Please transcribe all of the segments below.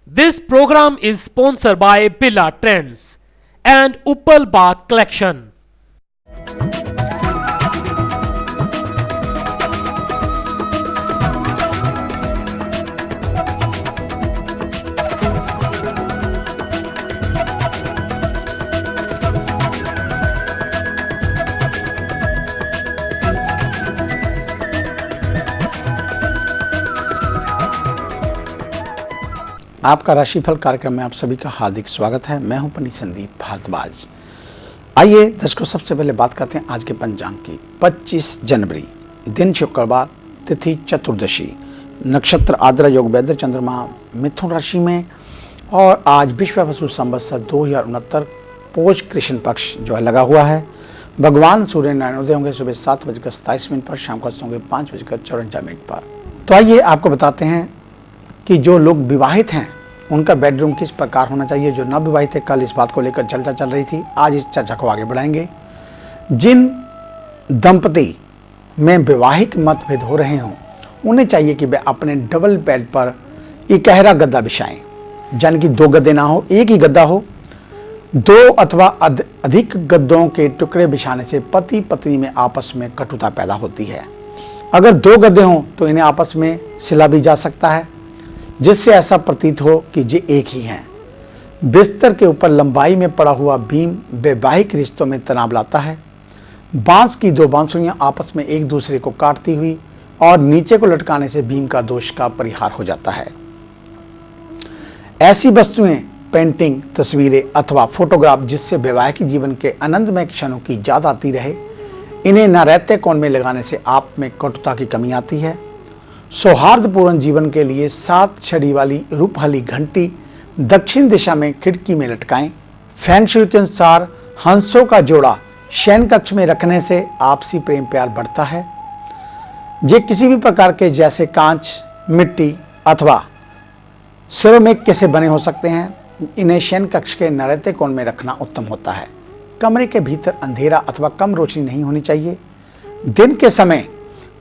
This program is sponsored by Birla Trends and Uppal Bath Collection. आपका राशिफल कार्यक्रम में आप सभी का हार्दिक स्वागत है। मैं हूं पंडित संदीप भारद्वाज। आइए दर्शकों, सबसे पहले बात करते हैं आज के पंचांग की। 25 जनवरी, दिन शुक्रवार, तिथि चतुर्दशी, नक्षत्र आद्रा, योग वैद्य, चंद्रमा मिथुन राशि में और आज विश्व वसु संवत्सर 2069 पोष कृष्ण पक्ष जो है लगा हुआ है। भगवान सूर्य नारायण उदय होंगे सुबह 7:27 पर, शाम को होंगे 5:54 पर। तो आइए आपको बताते हैं कि जो लोग विवाहित हैं उनका बेडरूम किस प्रकार होना चाहिए। जो न विवाहित है, कल इस बात को लेकर चर्चा चल रही थी, आज इस चर्चा को आगे बढ़ाएंगे। जिन दंपति में वैवाहिक मतभेद हो रहे हों, उन्हें चाहिए कि वे अपने डबल बेड पर इकहरा गद्दा बिछाएं, यानी कि 2 गद्दे ना हो, एक ही गद्दा हो। 2 अथवा अधिक गद्दों के टुकड़े बिछाने से पति पत्नी में आपस में कटुता पैदा होती है। अगर 2 गद्दे हों तो इन्हें आपस में सिला भी जा सकता है, जिससे ऐसा प्रतीत हो कि ये एक ही हैं। बिस्तर के ऊपर लंबाई में पड़ा हुआ बीम वैवाहिक रिश्तों में तनाव लाता है। बांस की 2 बांसुरियां आपस में एक दूसरे को काटती हुई और नीचे को लटकाने से बीम का दोष का परिहार हो जाता है। ऐसी वस्तुएं, पेंटिंग, तस्वीरें अथवा फोटोग्राफ जिससे वैवाहिक जीवन के आनंदमय क्षणों की याद आती रहे, इन्हें न रहते कोण में लगाने से आप में कटुता की कमी आती है। सौहार्दपूर्ण जीवन के लिए 7 छड़ी वाली रूपहली घंटी दक्षिण दिशा में खिड़की में लटकाएं। फेंग शुई के अनुसार हंसों का जोड़ा शयन कक्ष में रखने से आपसी प्रेम प्यार बढ़ता है। ये किसी भी प्रकार के जैसे कांच, मिट्टी अथवा सिरेमिक के से बने हो सकते हैं। इन्हें शयन कक्ष के नैऋत्य कोण में रखना उत्तम होता है। कमरे के भीतर अंधेरा अथवा कम रोशनी नहीं होनी चाहिए। दिन के समय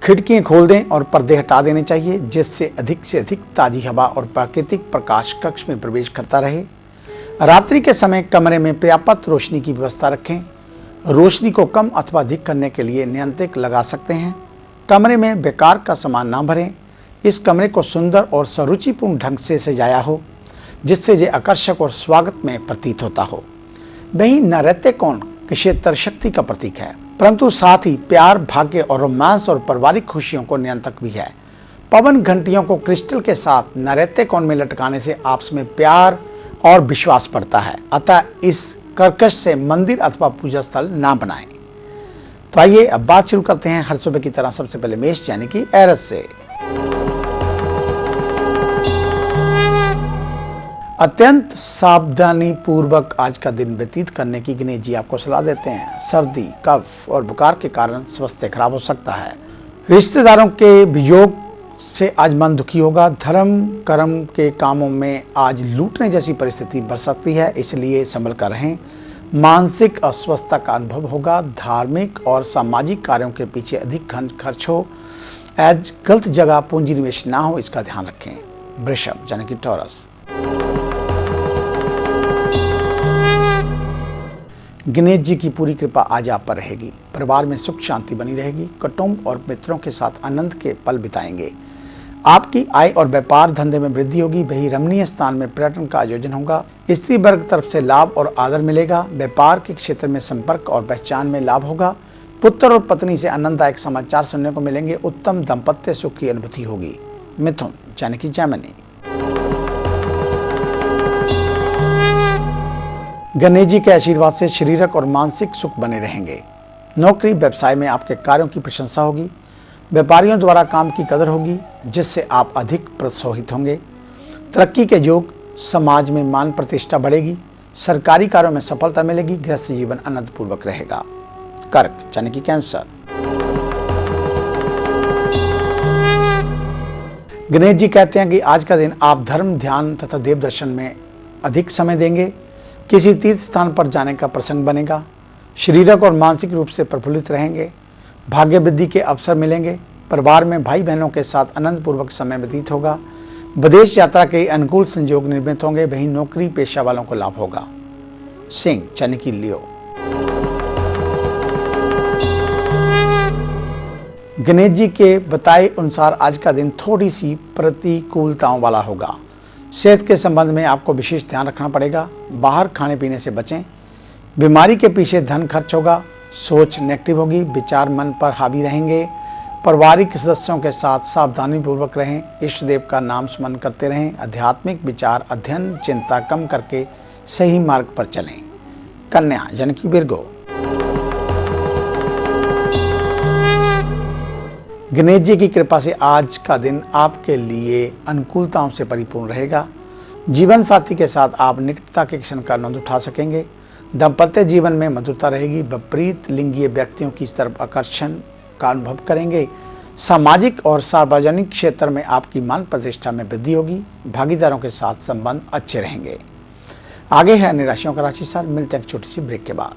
खिड़कियां खोल दें और पर्दे हटा देने चाहिए, जिससे अधिक ताजी हवा और प्राकृतिक प्रकाश कक्ष में प्रवेश करता रहे। रात्रि के समय कमरे में पर्याप्त रोशनी की व्यवस्था रखें। रोशनी को कम अथवा अधिक करने के लिए नियंत्रक लगा सकते हैं। कमरे में बेकार का सामान ना भरें। इस कमरे को सुंदर और सुरुचिपूर्ण ढंग से सजाया हो, जिससे ये आकर्षक और स्वागत में प्रतीत होता हो। वही नैऋत्य कोण क्षेत्र शक्ति का प्रतीक है, परंतु साथ ही प्यार, भाग्य और रोमांस और पारिवारिक खुशियों को नियंत्रक भी है। पवन घंटियों को क्रिस्टल के साथ नैऋत्य कोण में लटकाने से आपस में प्यार और विश्वास बढ़ता है। अतः इस कर्कश से मंदिर अथवा पूजा स्थल ना बनाएं। तो आइए अब बात शुरू करते हैं हर सुबह की तरह सबसे पहले मेष यानी कि एरस से। अत्यंत सावधानी पूर्वक आज का दिन व्यतीत करने की गणेश जी आपको सलाह देते हैं। सर्दी, कफ और बुखार के कारण स्वास्थ्य खराब हो सकता है। रिश्तेदारों के वियोग से आज मन दुखी होगा। धर्म कर्म के कामों में आज लूटने जैसी परिस्थिति बढ़ सकती है, इसलिए संभल कर रहें। मानसिक अस्वस्थता का अनुभव होगा। धार्मिक और सामाजिक कार्यों के पीछे अधिक खर्च हो। आज गलत जगह पूंजी निवेश ना हो, इसका ध्यान रखें। वृषभ यानी कि टॉरस। गणेश जी की पूरी कृपा आज आप पर रहेगी। परिवार में सुख शांति बनी रहेगी। कुटुंब और मित्रों के साथ आनंद के पल बिताएंगे। आपकी आय और व्यापार धंधे में वृद्धि होगी। वही रमणीय स्थान में पर्यटन का आयोजन होगा। स्त्री वर्ग तरफ से लाभ और आदर मिलेगा। व्यापार के क्षेत्र में संपर्क और पहचान में लाभ होगा। पुत्र और पत्नी से आनंददायक समाचार सुनने को मिलेंगे। उत्तम दाम्पत्य सुख की अनुभूति होगी। मिथुन यानी कि जैमिनी। गणेश जी के आशीर्वाद से शारीरिक और मानसिक सुख बने रहेंगे। नौकरी व्यवसाय में आपके कार्यों की प्रशंसा होगी। व्यापारियों द्वारा काम की कदर होगी, जिससे आप अधिक प्रोत्साहित होंगे। तरक्की के योग, समाज में मान प्रतिष्ठा बढ़ेगी। सरकारी कार्यों में सफलता मिलेगी। गृहस्थ जीवन आनंदपूर्वक रहेगा। कर्क यानी कि कैंसर। गणेश जी कहते हैं कि आज का दिन आप धर्म, ध्यान तथा देव दर्शन में अधिक समय देंगे। किसी तीर्थ स्थान पर जाने का प्रसंग बनेगा। शारीरिक और मानसिक रूप से प्रफुल्लित रहेंगे। भाग्य वृद्धि के अवसर मिलेंगे। परिवार में भाई बहनों के साथ आनंदपूर्वक समय व्यतीत होगा। विदेश यात्रा के अनुकूल संयोग निर्मित होंगे, वहीं नौकरी पेशा वालों को लाभ होगा। सिंह यानी कि लियो। गणेश जी के बताए अनुसार आज का दिन थोड़ी सी प्रतिकूलताओं वाला होगा। सेहत के संबंध में आपको विशेष ध्यान रखना पड़ेगा। बाहर खाने पीने से बचें। बीमारी के पीछे धन खर्च होगा। सोच नेगेटिव होगी। विचार मन पर हावी रहेंगे। पारिवारिक सदस्यों के साथ सावधानी पूर्वक रहें। इष्ट देव का नाम स्मरण करते रहें। आध्यात्मिक विचार, अध्ययन, चिंता कम करके सही मार्ग पर चलें। कन्या यानी कि विर्गो। गणेश जी की कृपा से आज का दिन आपके लिए अनुकूलताओं से परिपूर्ण रहेगा। जीवन साथी के साथ आप निकटता के क्षण का आनंद उठा सकेंगे। दाम्पत्य जीवन में मधुरता रहेगी। विपरीत लिंगीय व्यक्तियों की तरफ आकर्षण का अनुभव करेंगे। सामाजिक और सार्वजनिक क्षेत्र में आपकी मान प्रतिष्ठा में वृद्धि होगी। भागीदारों के साथ संबंध अच्छे रहेंगे। आगे है अन्य राशियों का राशिसार। मिलते हैं एक छोटी सी ब्रेक के बाद।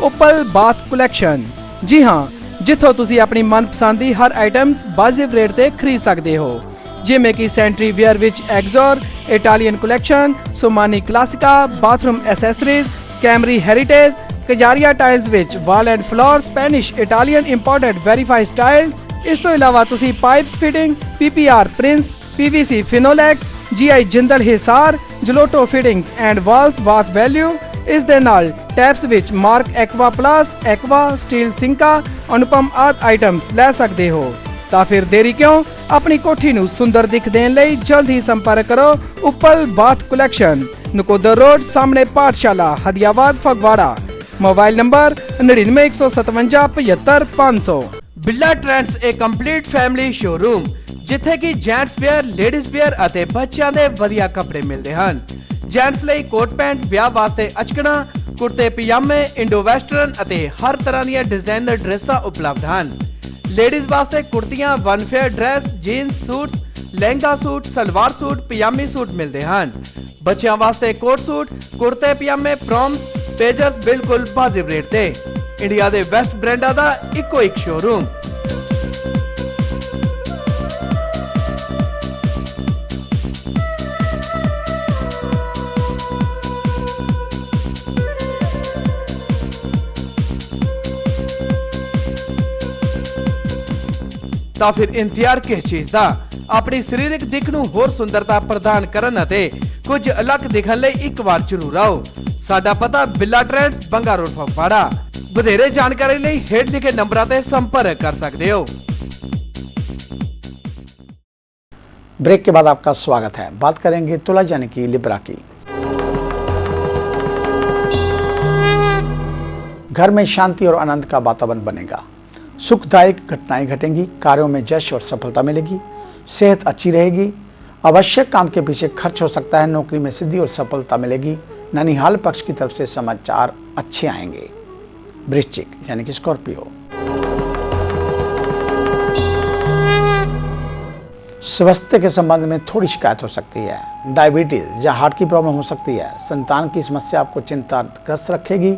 उपल बाथ कलेक्शन। जी हाँ, जिथों तुसी अपनी मनपसंद दी हर आइटम्स वाजिब रेट ते खरीद सकते हो, जिमें कि सैनिटरी वेयर विच एक्सोर, Italian collection, Somany Classica, bathroom accessories, कैमरी हेरिटेज, कजारिया टाइल्स विच wall and floor, Spanish, Italian imported verified tiles. इस तो इलावा तुसी pipes fitting, PPR Prince, PVC Finolex, GI Jindal Hisar, जलोटो fittings and walls bath value. इस दे नाल टैप्स विच Mark Aqua Plus, Aqua, Steel सिंका, अनुपम आदि आइटम्स ले सकते हो। ਤਾਂ ਫਿਰ ਦੇਰੀ ਕਿਉਂ? ਆਪਣੀ ਕੋਠੀ ਨੂੰ ਸੁੰਦਰ ਦਿੱਖ ਦੇਣ ਲਈ ਜਲਦ ਹੀ ਸੰਪਰਕ ਕਰੋ Uppal bath collection, Nakodar road, ਸਾਹਮਣੇ ਪਾਠਸ਼ਾਲਾ, Hadiabad, Phagwara. Mobile number 9915575500। Billa trends ਇੱਕ ਕੰਪਲੀਟ ਫੈਮਿਲੀ ਸ਼ੋਰੂਮ ਜਿੱਥੇ ਕਿ ਜੈਂਟਸ ਵੇਅਰ, ਲੇਡੀਜ਼ ਵੇਅਰ ਅਤੇ ਬੱਚਿਆਂ ਦੇ ਵਧੀਆ ਕੱਪੜੇ ਮਿਲਦੇ ਹਨ। ਜੈਂਟਸ ਲਈ ਕੋਟ ਪੈਂਟ, ਵਿਆਹ ਵਾਸਤੇ ਅਚਕਣਾ, ਕੁੜਤੇ ਪਜਾਮੇ, ਇੰਡੋ ਵੈਸਟਰਨ ਅਤੇ ਹਰ ਤਰ੍ਹਾਂ ਦੀਆਂ ਡਿਜ਼ਾਈਨਰ ਡਰੈਸਾਂ ਉਪਲਬਧ ਹਨ। ਲੇਡੀਜ਼ ਵਾਸਤੇ ਕੁੜਤੀਆਂ, ਵਨ ਫੇਅਰ dress, jeans suits, lehenga suit, salwar suit, ਪਜਾਮੀ ਸੂਟ ਮਿਲਦੇ ਹਨ। ਬੱਚਿਆਂ ਵਾਸਤੇ ਕੋਟ ਸੂਟ, ਕੁੜਤੇ ਪਜਾਮੇ, ਪ੍ਰੋਮਸ, पेजर्स बिल्कुल वाजिब रेट ते। इंडिया दे बेस्ट ब्रांडा दा इको एक शोरूम। ਤਾਂ ਫਿਰ ਇੰਤਜ਼ਾਰ ਕਿਸ ਚੀਜ਼ ਦਾ? ਆਪਣੀ ਸਰੀਰਕ ਦਿੱਖ ਨੂੰ ਹੋਰ ਸੁੰਦਰਤਾ ਪ੍ਰਦਾਨ ਕਰਨ ਅਤੇ ਕੁਝ ਅਲੱਗ ਦਿਖਣ ਲਈ ਇੱਕ ਵਾਰ ਜ਼ਰੂਰ ਆਓ। ਸਾਡਾ ਪਤਾ ਬਿੱਲਾ ਟ੍ਰੈਂਡਸ, ਬੰਗਾ रोड, फगवाड़ा। ਵਧੇਰੇ ਜਾਣਕਾਰੀ ਲਈ ਹੇਠ ਲਿਖੇ ਨੰਬਰਾਂ ਤੇ ਸੰਪਰਕ कर सकते हो। ब्रेक के बाद आपका स्वागत है। बात करेंगे तुला यानी कि लिब्रा की। घर में शांति और आनंद का वातावरण बनेगा। सुखदायक घटनाएं घटेंगी। कार्यों में यश और सफलता मिलेगी। सेहत अच्छी रहेगी। आवश्यक काम के पीछे खर्च हो सकता है। नौकरी में सिद्धि और सफलता मिलेगी। ननिहाल पक्ष की तरफ से समाचार अच्छे आएंगे। वृश्चिक यानी कि स्कॉर्पियो। स्वास्थ्य के संबंध में थोड़ी शिकायत हो सकती है। डायबिटीज या हार्ट की प्रॉब्लम हो सकती है। संतान की समस्या आपको चिंताग्रस्त रखेगी।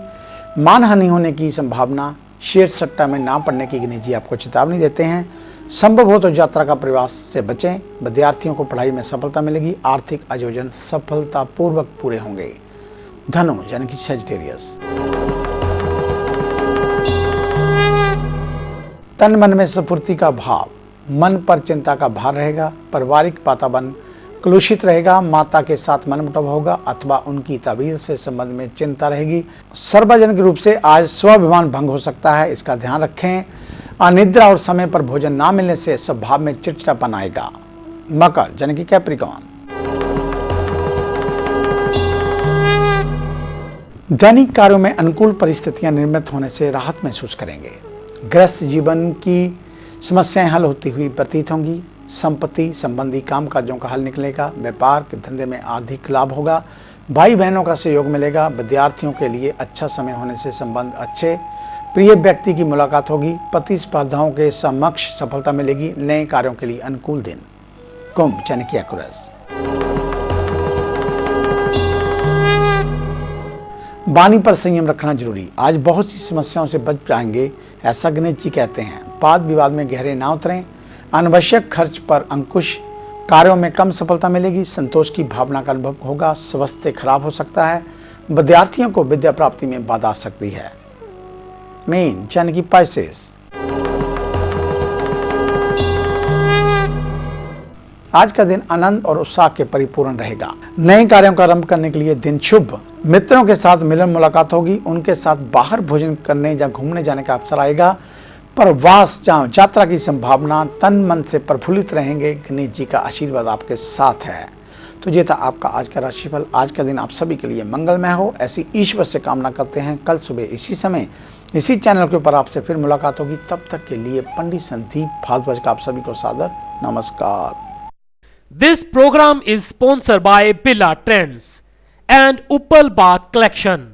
मानहानि होने की संभावना। शेयर सट्टा में ना पड़ने की गणेश जी आपको चेतावनी देते हैं। संभव हो तो यात्रा का प्रवास से बचें। विद्यार्थियों को पढ़ाई में सफलता मिलेगी। आर्थिक आयोजन सफलतापूर्वक पूरे होंगे। धनु यानी कि सेजिटेरियस। तन मन में स्फूर्ति का भाव। मन पर चिंता का भार रहेगा। पारिवारिक वातावरण कलुषित रहेगा। माता के साथ मनमुटाव होगा अथवा उनकी तबीयत से संबंध में चिंता रहेगी। सार्वजनिक रूप से आज स्वाभिमान भंग हो सकता है, इसका ध्यान रखें। अनिद्रा और समय पर भोजन ना मिलने से स्वभाव में चिड़चिड़ापन आएगा। मकर यानी कि कैप्रिकॉर्न। दैनिक कार्यों में अनुकूल परिस्थितियां निर्मित होने से राहत महसूस करेंगे। गृहस्थ जीवन की समस्याएं हल होती हुई प्रतीत होंगी। संपत्ति संबंधी कामकाजों का हल निकलेगा। व्यापार के धंधे में आर्थिक लाभ होगा। भाई बहनों का सहयोग मिलेगा। विद्यार्थियों के लिए अच्छा समय होने से संबंध अच्छे। प्रिय व्यक्ति की मुलाकात होगी। प्रतिस्पर्धाओं के समक्ष सफलता मिलेगी। नए कार्यों के लिए अनुकूल दिन। कुंभ यानी कि एक्वेरियस। वाणी पर संयम रखना जरूरी। आज बहुत सी समस्याओं से बच जाएंगे, ऐसा गणेश जी कहते हैं। वाद विवाद में गहरे ना उतरें। अनावश्यक खर्च पर अंकुश। कार्यों में कम सफलता मिलेगी, संतोष की भावना का अनुभव होगा, स्वास्थ्य खराब हो सकता है, विद्यार्थियों को विद्या प्राप्ति में बाधा आ सकती है। मीन यानी कि पाइसेस, आज का दिन आनंद और उत्साह के परिपूर्ण रहेगा। नए कार्यों का आरंभ करने के लिए दिन शुभ। मित्रों के साथ मिलन मुलाकात होगी, उनके साथ बाहर भोजन करने या घूमने जाने का अवसर आएगा। प्रवास यात्रा की संभावना, तन मन से प्रफुल्लित रहेंगे। गणेश जी का आशीर्वाद आपके साथ है। तो ये था आपका आज का राशिफल। आज का दिन आप सभी के लिए मंगलमय हो, ऐसी ईश्वर से कामना करते हैं। कल सुबह इसी समय इसी चैनल के ऊपर आपसे फिर मुलाकात होगी। तब तक के लिए पंडित संदीप भारद्वाज का आप सभी को सादर नमस्कार। This program is sponsored by Billa Trends and Uppal Bath Collection.